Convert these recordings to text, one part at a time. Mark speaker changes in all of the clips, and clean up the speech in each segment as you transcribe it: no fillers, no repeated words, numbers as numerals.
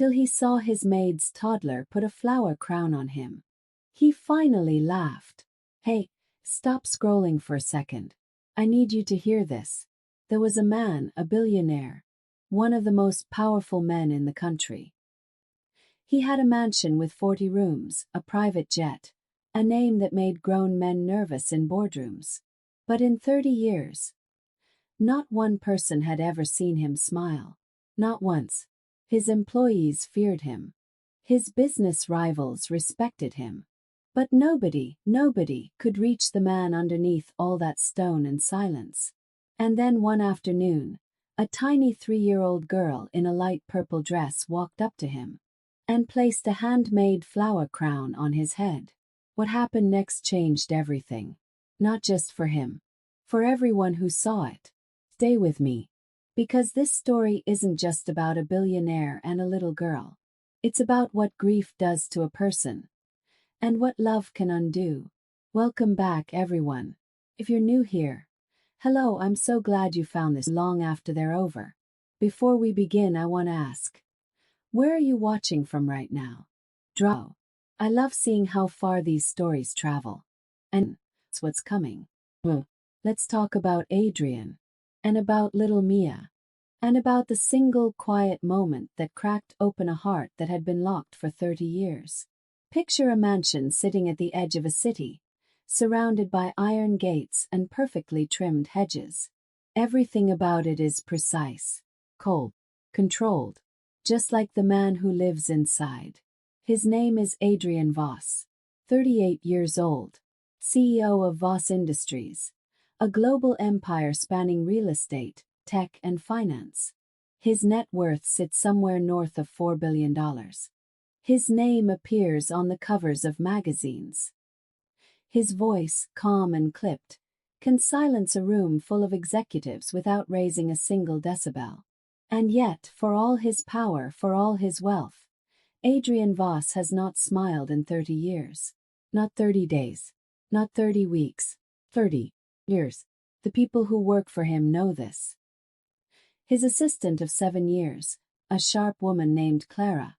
Speaker 1: till he saw his maid's Toddler put a flower crown on him. He finally laughed. "Hey, stop scrolling for a second. I need you to hear this. There was a man, a billionaire, one of the most powerful men in the country. He had a mansion with 40 rooms, a private jet, a name that made grown men nervous in boardrooms. But in 30 years, not one person had ever seen him smile. Not once. His employees feared him. His business rivals respected him. But nobody could reach the man underneath all that stone and silence. And then one afternoon, a tiny 3-year-old girl in a light purple dress walked up to him and placed a handmade flower crown on his head. What happened next changed everything. Not just for him. For everyone who saw it. Stay with me. Because this story isn't just about a billionaire and a little girl. It's about what grief does to a person. And what love can undo. Welcome back, everyone. If you're new here, hello, I'm so glad you found this long after they're over. Before we begin, I want to ask, where are you watching from right now? Draw. I love seeing how far these stories travel. And that's what's coming. Let's talk about Adrian. And about little Mia. And about the single quiet moment that cracked open a heart that had been locked for 30 years. Picture a mansion sitting at the edge of a city, surrounded by iron gates and perfectly trimmed hedges. Everything about it is precise, cold, controlled, just like the man who lives inside. His name is Adrian Voss, 38 years old, CEO of Voss Industries, a global empire spanning real estate, tech, and finance. His net worth sits somewhere north of $4 billion. His name appears on the covers of magazines. His voice, calm and clipped, can silence a room full of executives without raising a single decibel. And yet, for all his power, for all his wealth, Adrian Voss has not smiled in 30 years. Not 30 days. Not 30 weeks. 30 years. The people who work for him know this. His assistant of 7 years, a sharp woman named Clara,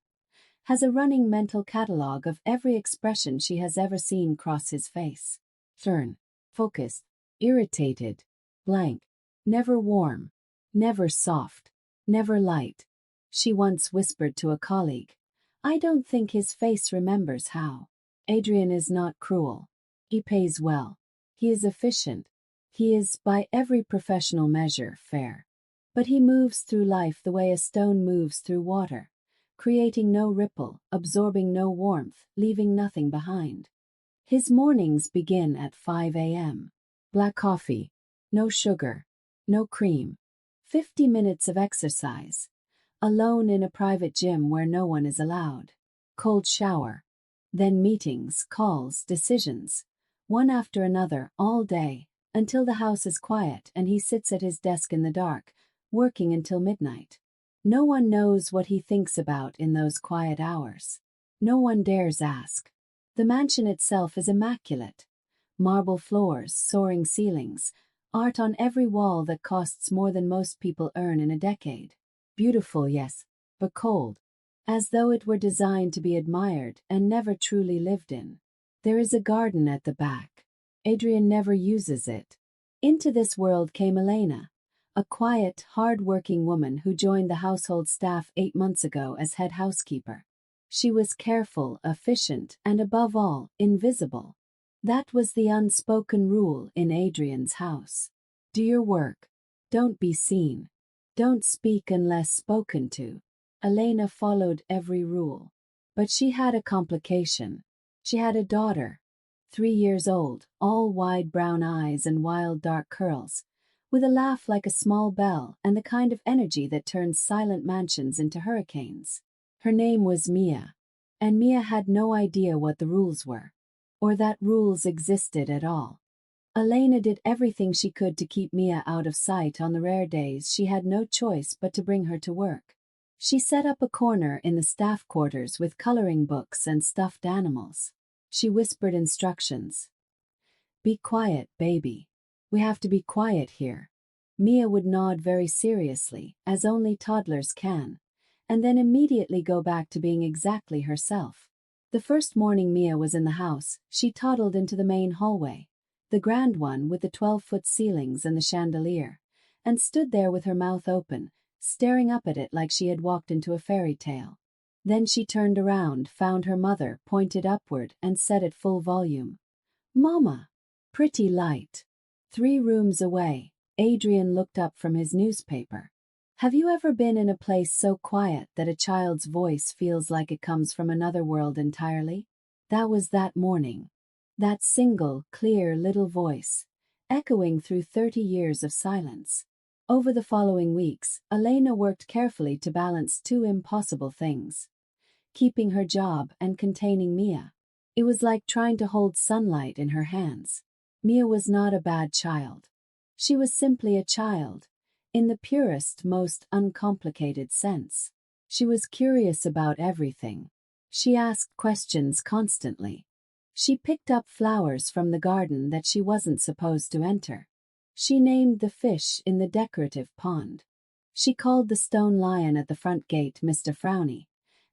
Speaker 1: has a running mental catalogue of every expression she has ever seen cross his face. Stern, focused, irritated, blank, never warm, never soft, never light. She once whispered to a colleague, "I don't think his face remembers how." Adrian is not cruel. He pays well. He is efficient. He is, by every professional measure, fair. But he moves through life the way a stone moves through water. Creating no ripple, absorbing no warmth, leaving nothing behind. His mornings begin at 5 a.m. Black coffee, no sugar, no cream. 50 minutes of exercise, alone in a private gym where no one is allowed. Cold shower, then meetings, calls, decisions, one after another, all day, until the house is quiet and he sits at his desk in the dark, working until midnight. No one knows what he thinks about in those quiet hours. No one dares ask. The mansion itself is immaculate. Marble floors, soaring ceilings, art on every wall that costs more than most people earn in a decade. Beautiful, yes, but cold. As though it were designed to be admired and never truly lived in. There is a garden at the back. Adrian never uses it. Into this world came Elena, a quiet, hard-working woman who joined the household staff 8 months ago as head housekeeper. She was careful, efficient, and above all, invisible. That was the unspoken rule in Adrian's house. Do your work. Don't be seen. Don't speak unless spoken to. Elena followed every rule. But she had a complication. She had a daughter, 3 years old, all wide brown eyes and wild dark curls, with a laugh like a small bell and the kind of energy that turns silent mansions into hurricanes. Her name was Mia, and Mia had no idea what the rules were, or that rules existed at all. Elena did everything she could to keep Mia out of sight on the rare days she had no choice but to bring her to work. She set up a corner in the staff quarters with coloring books and stuffed animals. She whispered instructions. "Be quiet, baby. We have to be quiet here." Mia would nod very seriously, as only toddlers can, and then immediately go back to being exactly herself. The first morning Mia was in the house, she toddled into the main hallway, the grand one with the 12-foot ceilings and the chandelier, and stood there with her mouth open, staring up at it like she had walked into a fairy tale. Then she turned around, found her mother, pointed upward, and said at full volume, "Mama!" Pretty light. 3 rooms away, Adrian looked up from his newspaper. Have you ever been in a place so quiet that a child's voice feels like it comes from another world entirely? That was that morning. That single, clear little voice, echoing through 30 years of silence. Over the following weeks, Elena worked carefully to balance 2 impossible things: keeping her job and containing Mia. It was like trying to hold sunlight in her hands. Mia was not a bad child. She was simply a child, in the purest, most uncomplicated sense. She was curious about everything. She asked questions constantly. She picked up flowers from the garden that she wasn't supposed to enter. She named the fish in the decorative pond. She called the stone lion at the front gate Mr. Frowny,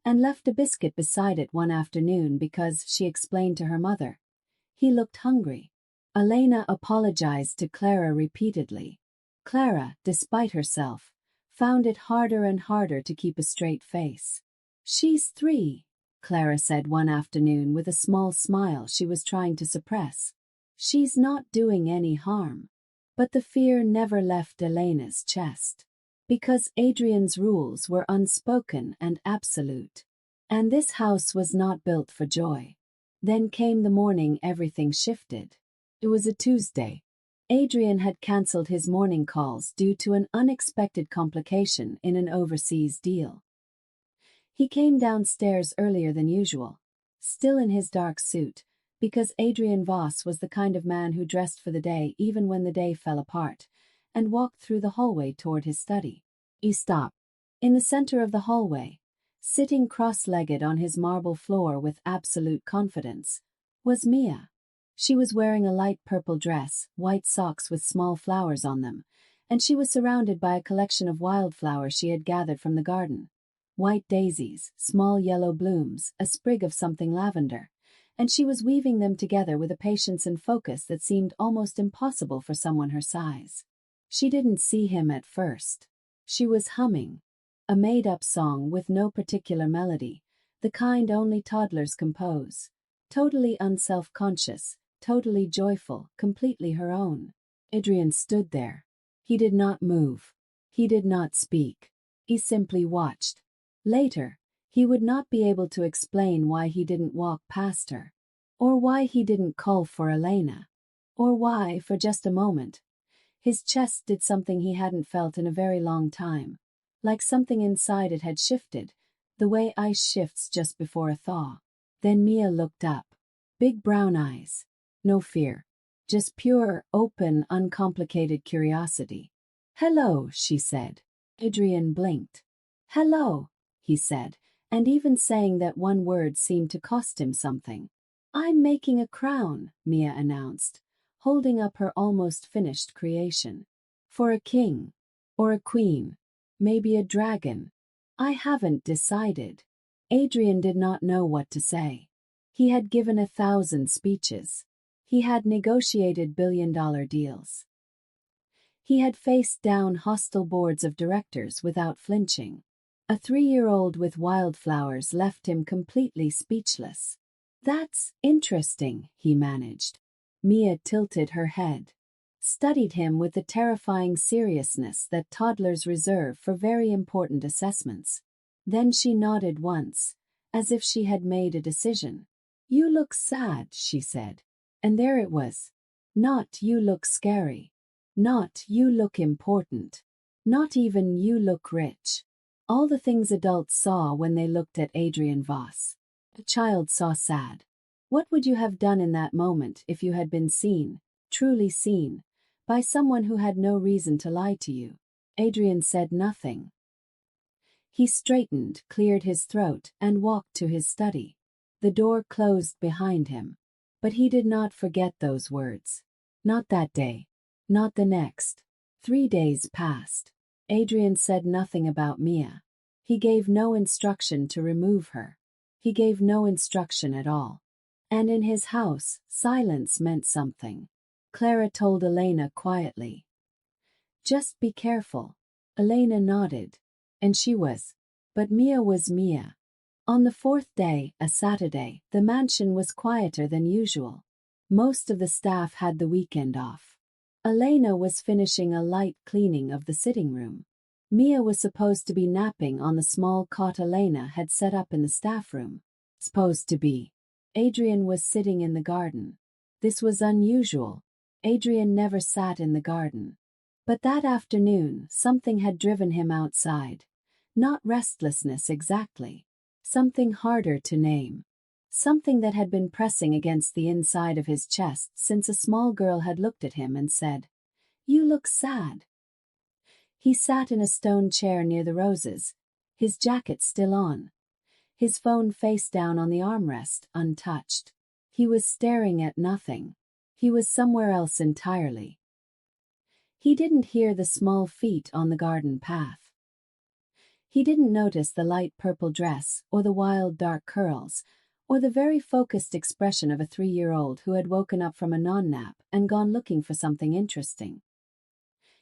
Speaker 1: and left a biscuit beside it one afternoon because, she explained to her mother, he looked hungry. Elena apologized to Clara repeatedly. Clara, despite herself, found it harder and harder to keep a straight face. "She's 3, Clara said one afternoon with a small smile she was trying to suppress. "She's not doing any harm." But the fear never left Elena's chest. Because Adrian's rules were unspoken and absolute. And this house was not built for joy. Then came the morning everything shifted. It was a Tuesday. Adrian had cancelled his morning calls due to an unexpected complication in an overseas deal. He came downstairs earlier than usual, still in his dark suit, because Adrian Voss was the kind of man who dressed for the day even when the day fell apart, and walked through the hallway toward his study. He stopped. In the center of the hallway, sitting cross-legged on his marble floor with absolute confidence, was Mia. She was wearing a light purple dress, white socks with small flowers on them, and she was surrounded by a collection of wildflowers she had gathered from the garden. White daisies, small yellow blooms, a sprig of something lavender, and she was weaving them together with a patience and focus that seemed almost impossible for someone her size. She didn't see him at first. She was humming. A made-up song with no particular melody, the kind only toddlers compose. Totally unself-conscious, totally joyful, completely her own. Adrian stood there. He did not move. He did not speak. He simply watched. Later, he would not be able to explain why he didn't walk past her, or why he didn't call for Elena, or why, for just a moment, his chest did something he hadn't felt in a very long time, like something inside it had shifted, the way ice shifts just before a thaw. Then Mia looked up. Big brown eyes. No fear. Just pure, open, uncomplicated curiosity. "Hello," she said. Adrian blinked. "Hello," he said, and even saying that one word seemed to cost him something. "I'm making a crown," Mia announced, holding up her almost finished creation. "For a king. Or a queen. Maybe a dragon. I haven't decided." Adrian did not know what to say. He had given 1,000 speeches. He had negotiated billion-dollar deals. He had faced down hostile boards of directors without flinching. A 3-year-old with wildflowers left him completely speechless. "That's interesting," he managed. Mia tilted her head, studied him with the terrifying seriousness that toddlers reserve for very important assessments. Then she nodded once, as if she had made a decision. "You look sad," she said. And there it was. Not "you look scary." Not "you look important." Not even "you look rich." All the things adults saw when they looked at Adrian Voss. A child saw sad. What would you have done in that moment if you had been seen, truly seen, by someone who had no reason to lie to you? Adrian said nothing. He straightened, cleared his throat, and walked to his study. The door closed behind him. But he did not forget those words. Not that day. Not the next. 3 days passed. Adrian said nothing about Mia. He gave no instruction to remove her. He gave no instruction at all. And in his house, silence meant something. Clara told Elena quietly. Just be careful. Elena nodded. And she was. But Mia was Mia. On the fourth day, a Saturday, the mansion was quieter than usual. Most of the staff had the weekend off. Elena was finishing a light cleaning of the sitting room. Mia was supposed to be napping on the small cot Elena had set up in the staff room. Supposed to be. Adrian was sitting in the garden. This was unusual. Adrian never sat in the garden. But that afternoon, something had driven him outside. Not restlessness exactly. Something harder to name. Something that had been pressing against the inside of his chest since a small girl had looked at him and said, "You look sad." He sat in a stone chair near the roses, his jacket still on. His phone face down on the armrest, untouched. He was staring at nothing. He was somewhere else entirely. He didn't hear the small feet on the garden path. He didn't notice the light purple dress, or the wild dark curls, or the very focused expression of a 3-year-old who had woken up from a non-nap and gone looking for something interesting.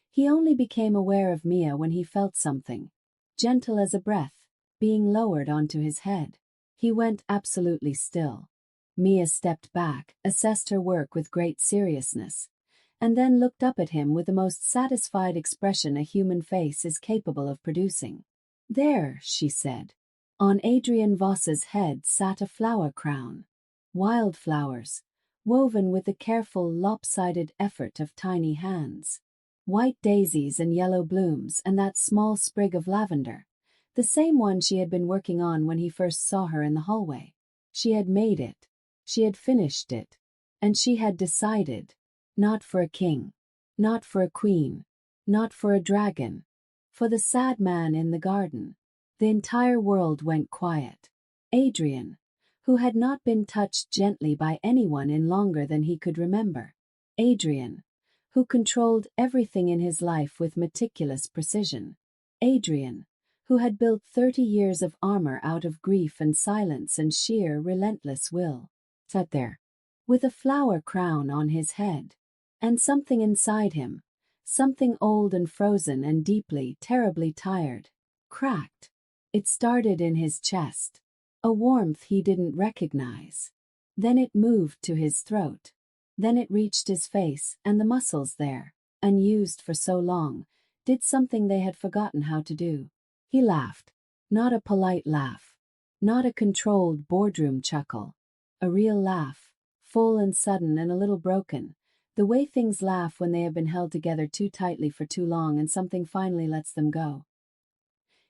Speaker 1: He only became aware of Mia when he felt something, gentle as a breath, being lowered onto his head. He went absolutely still. Mia stepped back, assessed her work with great seriousness, and then looked up at him with the most satisfied expression a human face is capable of producing. "There," she said. On Adrian Voss's head sat a flower crown. Wildflowers, woven with the careful, lopsided effort of tiny hands. White daisies and yellow blooms and that small sprig of lavender, the same one she had been working on when he first saw her in the hallway. She had made it. She had finished it. And she had decided. Not for a king. Not for a queen. Not for a dragon. For the sad man in the garden. The entire world went quiet. Adrian, who had not been touched gently by anyone in longer than he could remember. Adrian, who controlled everything in his life with meticulous precision. Adrian, who had built 30 years of armor out of grief and silence and sheer, relentless will, sat there, with a flower crown on his head. And something inside him, something old and frozen and deeply, terribly tired, cracked. It started in his chest, a warmth he didn't recognize. Then it moved to his throat. Then it reached his face, and the muscles there, unused for so long, did something they had forgotten how to do. He laughed. Not a polite laugh. Not a controlled boardroom chuckle. A real laugh, full and sudden and a little broken, the way things laugh when they have been held together too tightly for too long and something finally lets them go.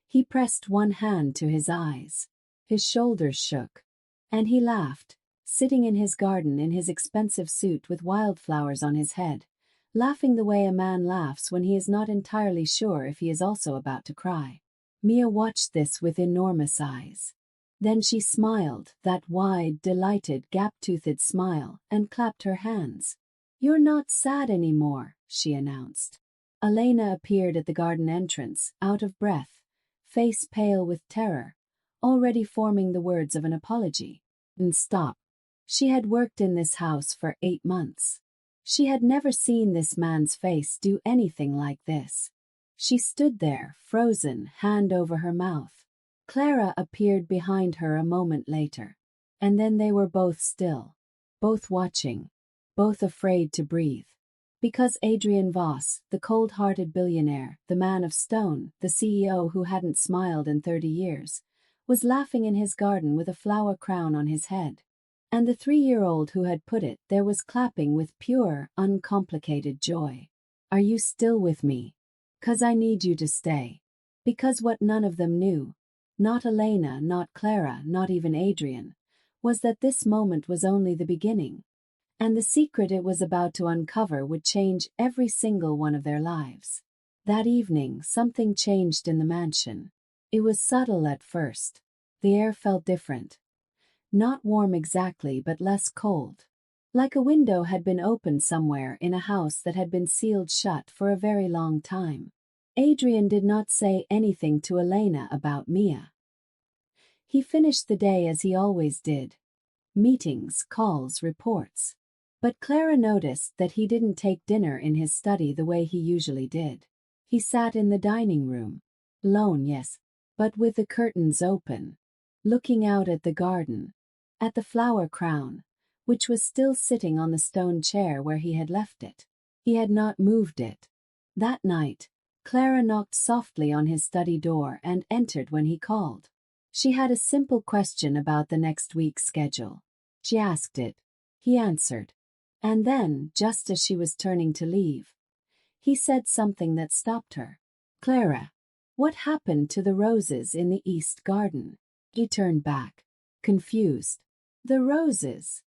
Speaker 1: He pressed one hand to his eyes. His shoulders shook. And he laughed, sitting in his garden in his expensive suit with wildflowers on his head, laughing the way a man laughs when he is not entirely sure if he is also about to cry. Mia watched this with enormous eyes. Then she smiled, that wide, delighted, gap-toothed smile, and clapped her hands. "You're not sad anymore," she announced. Elena appeared at the garden entrance, out of breath, face pale with terror, already forming the words of an apology. And stop. She had worked in this house for 8 months. She had never seen this man's face do anything like this. She stood there, frozen, hand over her mouth. Clara appeared behind her a moment later. And then they were both still. Both watching. Both afraid to breathe. Because Adrian Voss, the cold-hearted billionaire, the man of stone, the CEO who hadn't smiled in 30 years, was laughing in his garden with a flower crown on his head. And the 3-year-old who had put it there was clapping with pure, uncomplicated joy. "Are you still with me? 'Cause I need you to stay." Because what none of them knew, not Elena, not Clara, not even Adrian, was that this moment was only the beginning. And the secret it was about to uncover would change every single one of their lives. That evening, something changed in the mansion. It was subtle at first. The air felt different. Not warm exactly, but less cold. Like a window had been opened somewhere in a house that had been sealed shut for a very long time. Adrian did not say anything to Elena about Mia. He finished the day as he always did. Meetings, calls, reports. But Clara noticed that he didn't take dinner in his study the way he usually did. He sat in the dining room. Alone, yes, but with the curtains open. Looking out at the garden. At the flower crown, which was still sitting on the stone chair where he had left it. He had not moved it. That night, Clara knocked softly on his study door and entered when he called. She had a simple question about the next week's schedule. She asked it. He answered. And then, just as she was turning to leave, he said something that stopped her. "Clara, what happened to the roses in the East Garden?" He turned back, confused. "The roses?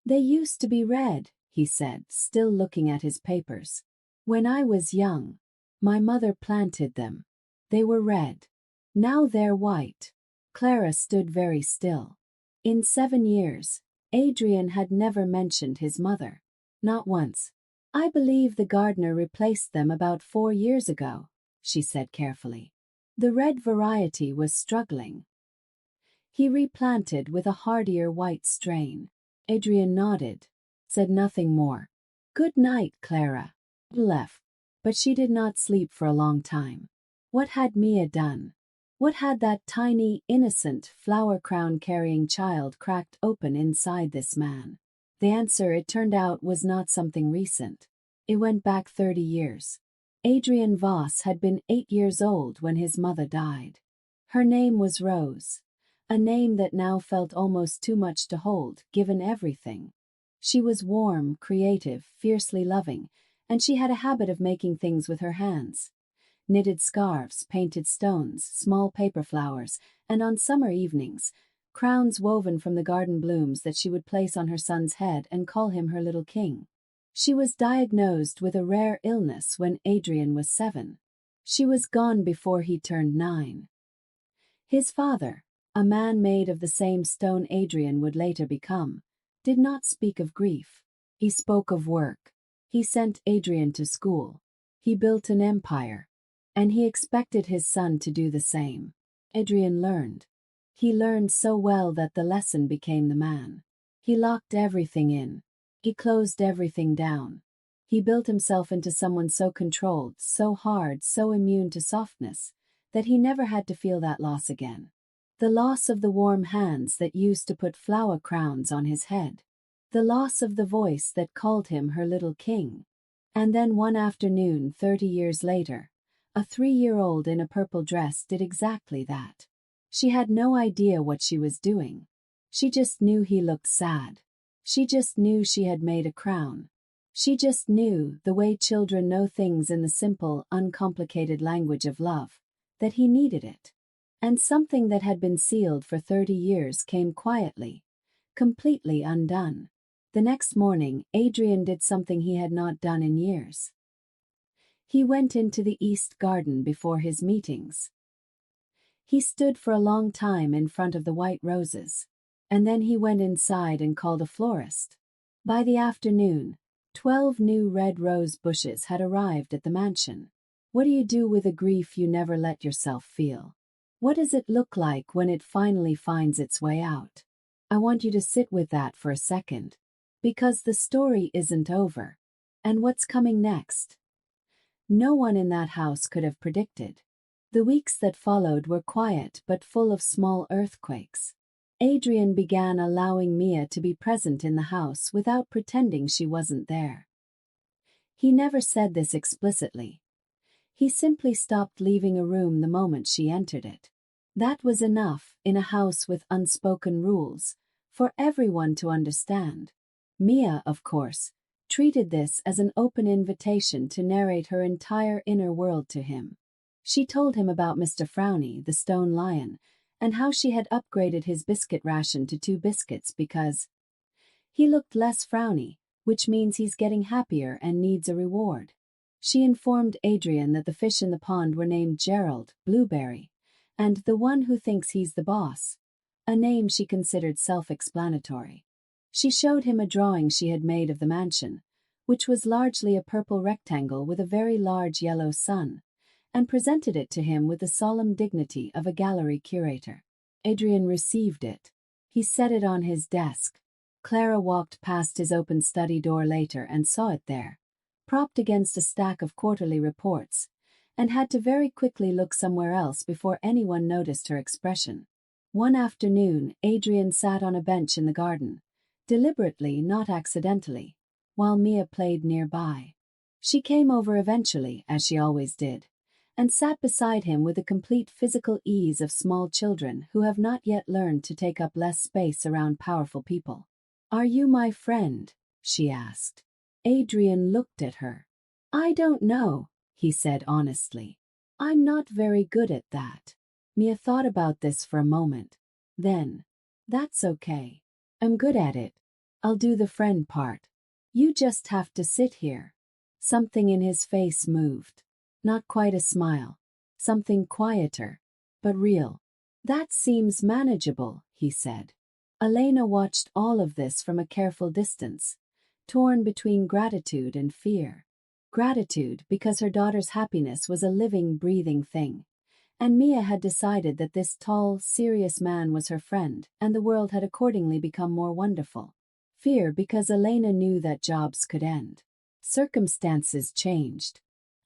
Speaker 1: They used to be red," he said, still looking at his papers. "When I was young, my mother planted them. They were red. Now they're white." Clara stood very still. In 7 years, Adrian had never mentioned his mother. Not once. "I believe the gardener replaced them about 4 years ago," she said carefully. "The red variety was struggling. He replanted with a hardier white strain." Adrian nodded, said nothing more. "Good night, Clara." Left. But she did not sleep for a long time. What had Mia done? What had that tiny, innocent, flower crown carrying child cracked open inside this man? The answer, it turned out, was not something recent. It went back 30 years. Adrian Voss had been 8 years old when his mother died. Her name was Rose, a name that now felt almost too much to hold, given everything. She was warm, creative, fiercely loving, and she had a habit of making things with her hands. Knitted scarves, painted stones, small paper flowers, and on summer evenings, crowns woven from the garden blooms that she would place on her son's head and call him her little king. She was diagnosed with a rare illness when Adrian was 7. She was gone before he turned 9. His father, a man made of the same stone Adrian would later become, did not speak of grief. He spoke of work. He sent Adrian to school. He built an empire. And he expected his son to do the same. Adrian learned. He learned so well that the lesson became the man. He locked everything in. He closed everything down. He built himself into someone so controlled, so hard, so immune to softness, that he never had to feel that loss again. The loss of the warm hands that used to put flower crowns on his head. The loss of the voice that called him her little king. And then one afternoon 30 years later, a 3-year-old in a purple dress did exactly that. She had no idea what she was doing. She just knew he looked sad. She just knew she had made a crown. She just knew, the way children know things in the simple, uncomplicated language of love, that he needed it. And something that had been sealed for 30 years came quietly, completely undone. The next morning, Adrian did something he had not done in years. He went into the East Garden before his meetings. He stood for a long time in front of the white roses, and then he went inside and called a florist. By the afternoon, 12 new red rose bushes had arrived at the mansion. What do you do with a grief you never let yourself feel? What does it look like when it finally finds its way out? I want you to sit with that for a second, because the story isn't over. And what's coming next? No one in that house could have predicted. The weeks that followed were quiet but full of small earthquakes. Adrian began allowing Mia to be present in the house without pretending she wasn't there. He never said this explicitly. He simply stopped leaving a room the moment she entered it. That was enough, in a house with unspoken rules, for everyone to understand. Mia, of course, treated this as an open invitation to narrate her entire inner world to him. She told him about Mr. Frowny, the stone lion, and how she had upgraded his biscuit ration to 2 biscuits because he looked less frowny, which means he's getting happier and needs a reward. She informed Adrian that the fish in the pond were named Gerald, Blueberry, and the one who thinks he's the boss, a name she considered self-explanatory. She showed him a drawing she had made of the mansion, which was largely a purple rectangle with a very large yellow sun, and presented it to him with the solemn dignity of a gallery curator. Adrian received it. He set it on his desk. Clara walked past his open study door later and saw it there, propped against a stack of quarterly reports, and had to very quickly look somewhere else before anyone noticed her expression. One afternoon, Adrian sat on a bench in the garden, deliberately, not accidentally, while Mia played nearby. She came over eventually, as she always did, and sat beside him with the complete physical ease of small children who have not yet learned to take up less space around powerful people. "Are you my friend?" she asked. Adrian looked at her. "I don't know," he said honestly. "I'm not very good at that." Mia thought about this for a moment. Then, "That's okay. I'm good at it. I'll do the friend part. You just have to sit here." Something in his face moved. Not quite a smile. Something quieter, but real. "That seems manageable," he said. Elena watched all of this from a careful distance, torn between gratitude and fear. Gratitude because her daughter's happiness was a living, breathing thing, and Mia had decided that this tall, serious man was her friend, and the world had accordingly become more wonderful. Fear because Elena knew that jobs could end. Circumstances changed.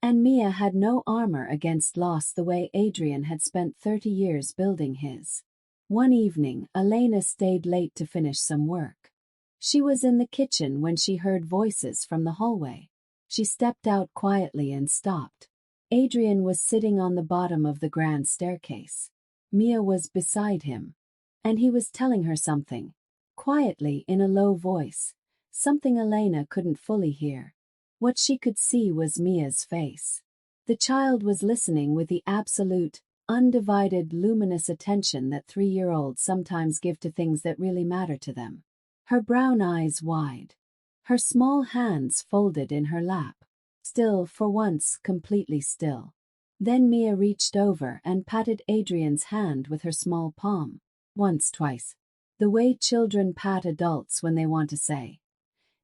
Speaker 1: And Mia had no armor against loss the way Adrian had spent 30 years building his. One evening, Elena stayed late to finish some work. She was in the kitchen when she heard voices from the hallway. She stepped out quietly and stopped. Adrian was sitting on the bottom of the grand staircase. Mia was beside him, and he was telling her something, quietly in a low voice, something Elena couldn't fully hear. What she could see was Mia's face. The child was listening with the absolute, undivided, luminous attention that 3-year-olds sometimes give to things that really matter to them. Her brown eyes wide. Her small hands folded in her lap. Still, for once, completely still. Then Mia reached over and patted Adrian's hand with her small palm. Once, twice. The way children pat adults when they want to say,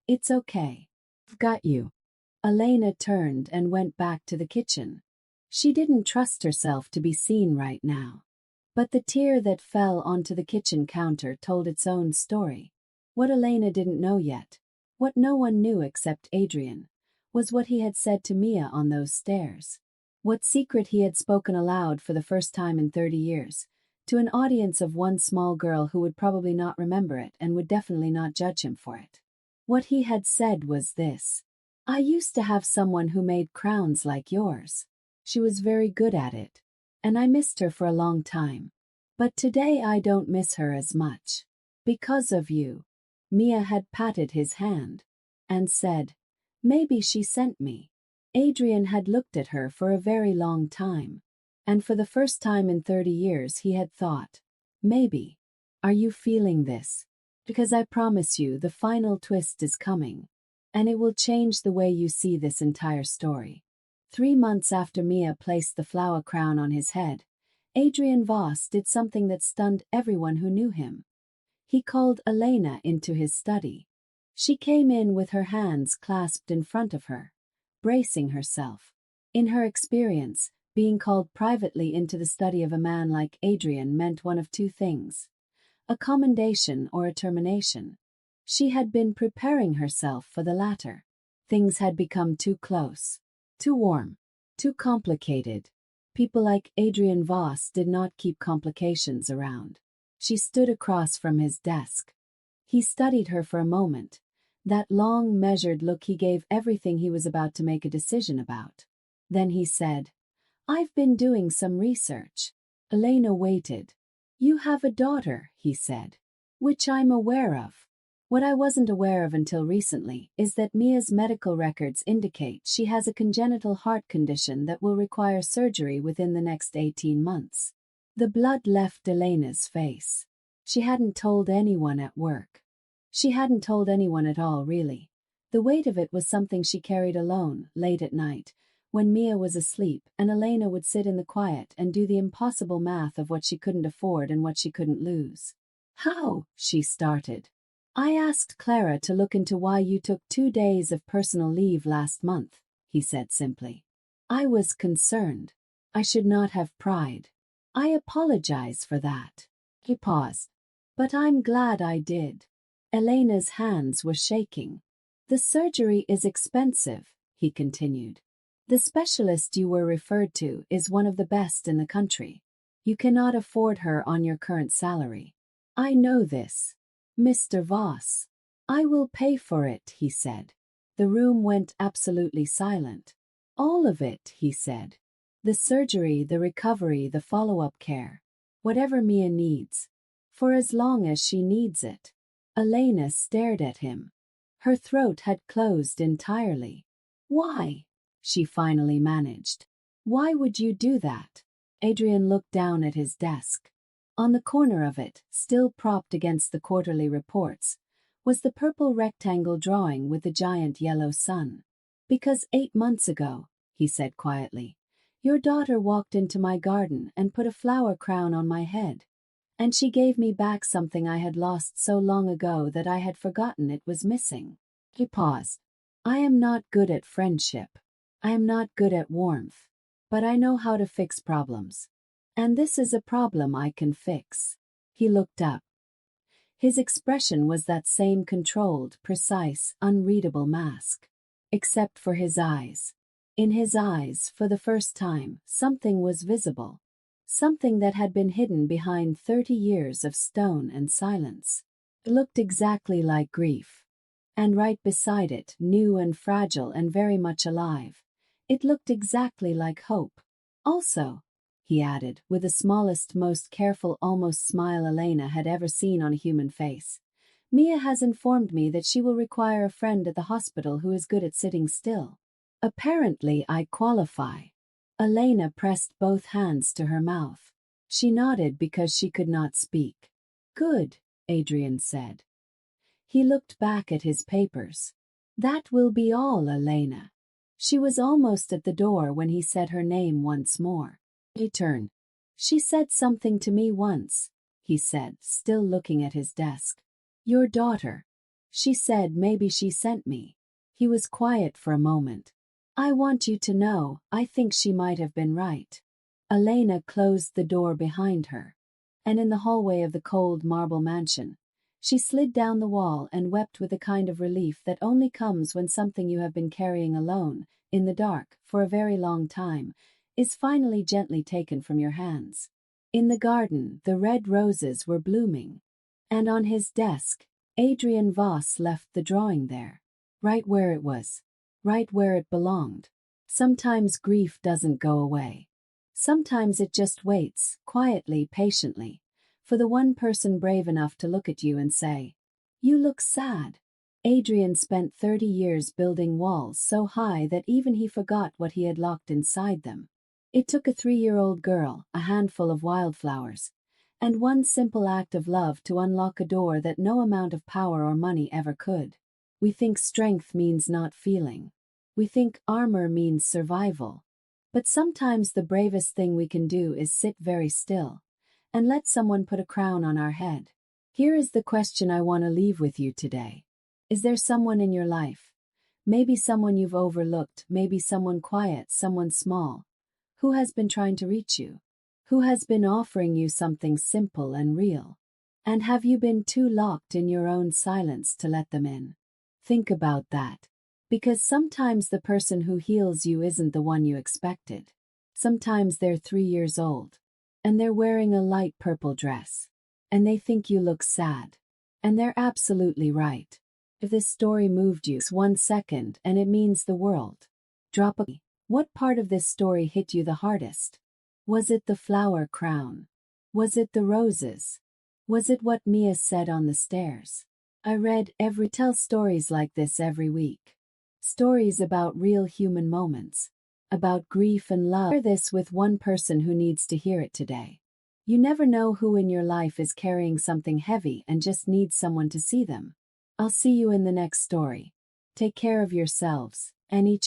Speaker 1: "It's okay. I've got you." Elena turned and went back to the kitchen. She didn't trust herself to be seen right now. But the tear that fell onto the kitchen counter told its own story. What Elena didn't know yet, what no one knew except Adrian, was what he had said to Mia on those stairs. What secret he had spoken aloud for the first time in 30 years, to an audience of one small girl who would probably not remember it and would definitely not judge him for it. What he had said was this: "I used to have someone who made crowns like yours. She was very good at it, and I missed her for a long time. But today I don't miss her as much. Because of you." Mia had patted his hand and said, "Maybe she sent me." Adrian had looked at her for a very long time, and for the first time in 30 years he had thought, maybe. "Are you feeling this? Because I promise you the final twist is coming, and it will change the way you see this entire story." 3 months after Mia placed the flower crown on his head, Adrian Voss did something that stunned everyone who knew him. He called Elena into his study. She came in with her hands clasped in front of her, bracing herself. In her experience, being called privately into the study of a man like Adrian meant one of two things: a commendation or a termination. She had been preparing herself for the latter. Things had become too close, too warm, too complicated. People like Adrian Voss did not keep complications around. She stood across from his desk. He studied her for a moment. That long, measured look he gave everything he was about to make a decision about. Then he said, "I've been doing some research." Elena waited. "You have a daughter," he said. "Which I'm aware of. What I wasn't aware of until recently is that Mia's medical records indicate she has a congenital heart condition that will require surgery within the next 18 months. The blood left Elena's face. She hadn't told anyone at work. She hadn't told anyone at all, really. The weight of it was something she carried alone, late at night, when Mia was asleep, and Elena would sit in the quiet and do the impossible math of what she couldn't afford and what she couldn't lose. "How?" she started. "I asked Clara to look into why you took 2 days of personal leave last month," he said simply. "I was concerned. I should not have pried. I apologize for that. He paused. But I'm glad I did. Elena's hands were shaking. The surgery is expensive, he continued. The specialist you were referred to is one of the best in the country. You cannot afford her on your current salary. I know this. Mr. Voss. I will pay for it, he said. The room went absolutely silent. All of it, he said. The surgery, the recovery, the follow-up care. Whatever Mia needs. For as long as she needs it. Elena stared at him. Her throat had closed entirely. Why? She finally managed. Why would you do that? Adrian looked down at his desk. On the corner of it, still propped against the quarterly reports, was the purple rectangle drawing with the giant yellow sun. Because 8 months ago, he said quietly, your daughter walked into my garden and put a flower crown on my head. And she gave me back something I had lost so long ago that I had forgotten it was missing. He paused. I am not good at friendship. I am not good at warmth. But I know how to fix problems. And this is a problem I can fix. He looked up. His expression was that same controlled, precise, unreadable mask. Except for his eyes. In his eyes, for the first time, something was visible. Something that had been hidden behind 30 years of stone and silence. It looked exactly like grief. And right beside it, new and fragile and very much alive, it looked exactly like hope. Also, he added, with the smallest, most careful, almost smile Elena had ever seen on a human face, Mia has informed me that she will require a friend at the hospital who is good at sitting still. Apparently I qualify. Elena pressed both hands to her mouth. She nodded because she could not speak. Good, Adrian said. He looked back at his papers. That will be all, Elena. She was almost at the door when he said her name once more. He turned. She said something to me once, he said, still looking at his desk. Your daughter. She said maybe she sent me. He was quiet for a moment. I want you to know, I think she might have been right. Elena closed the door behind her. And in the hallway of the cold marble mansion, she slid down the wall and wept with a kind of relief that only comes when something you have been carrying alone, in the dark, for a very long time, is finally gently taken from your hands. In the garden, the red roses were blooming. And on his desk, Adrian Voss left the drawing there. Right where it was. Right where it belonged. Sometimes grief doesn't go away. Sometimes it just waits, quietly, patiently, for the one person brave enough to look at you and say, you look sad. Adrian spent 30 years building walls so high that even he forgot what he had locked inside them. It took a 3-year-old girl, a handful of wildflowers, and one simple act of love to unlock a door that no amount of power or money ever could. We think strength means not feeling. We think armor means survival. But sometimes the bravest thing we can do is sit very still and let someone put a crown on our head. Here is the question I want to leave with you today. Is there someone in your life, maybe someone you've overlooked, maybe someone quiet, someone small, who has been trying to reach you, who has been offering you something simple and real? And have you been too locked in your own silence to let them in? Think about that. Because sometimes the person who heals you isn't the one you expected. Sometimes they're 3 years old, and they're wearing a light purple dress, and they think you look sad. And they're absolutely right. If this story moved you 1 second and it means the world, drop a. What part of this story hit you the hardest? Was it the flower crown? Was it the roses? Was it what Mia said on the stairs? Tell stories like this every week. Stories about real human moments. About grief and love. Share this with one person who needs to hear it today. You never know who in your life is carrying something heavy and just needs someone to see them. I'll see you in the next story. Take care of yourselves and each